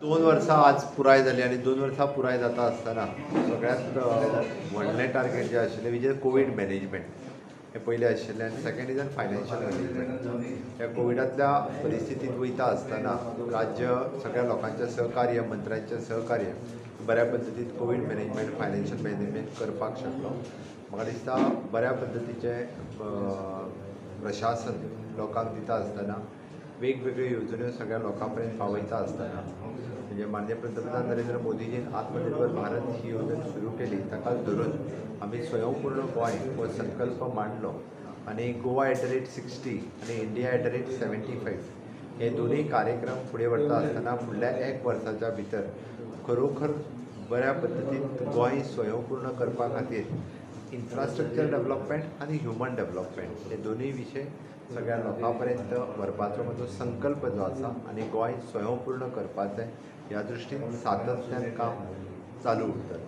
2 वर्सां आज पुराय जाली आनी 2 वर्सां पुराय जाता आसतना सगळ्यांत व्हडलें टार्गेट जें आशिल्लें म्हणजे कोवीड मॅनेजमेंट हें पयलें आशिल्लें आनी सेकंड इज फायनान्शियल मॅनेजमेंट. ह्या कोविडांतल्या परिस्थितींत वयता आसतना राज्य सगळ्या लोकांचें सहकार्य मंत्र्यांचें सहकार्य बऱ्या पद्दतीन कोवीड मॅनेजमेंट फायनान्शियल मॅनेजमेंट करपाक शकलो. म्हाका दिसता बऱ्या पद्दतीचें प्रशासन लोकांक दिता आसतना वेगवेगळ्यो येवजण्यो सगळ्या लोकां पर्यंत पावयता आसतना म्हणजे माननीय पंतप्रधान नरेंद्र मोदीजीन आत्मनिर्भर भारत ही येवजण सुरू केली ताकाच धरून आमी स्वयंपूर्ण गोंय हो संकल्प मांडलो आनी गोवा @60 आनी इंडिया @75 हे दोनूय कार्यक्रम फुडें व्हरता आसतना फुडल्या 1 वर्साच्या भितर खरोखर बऱ्या पद्दतीन गोंय स्वयंपूर्ण करपा खातीर इन्फ्रास्ट्रक्चर डेव्हलपमेंट आनी ह्युमन डेव्हलपमेंट हे दोनूय विशय सगळ्या लोकां पर्यंत व्हरपाचो म्हजो संकल्प जो आसा आनी गोंय स्वयंपूर्ण करपाचें ह्या दृश्टीन सातत्यान काम चालू उरतलें.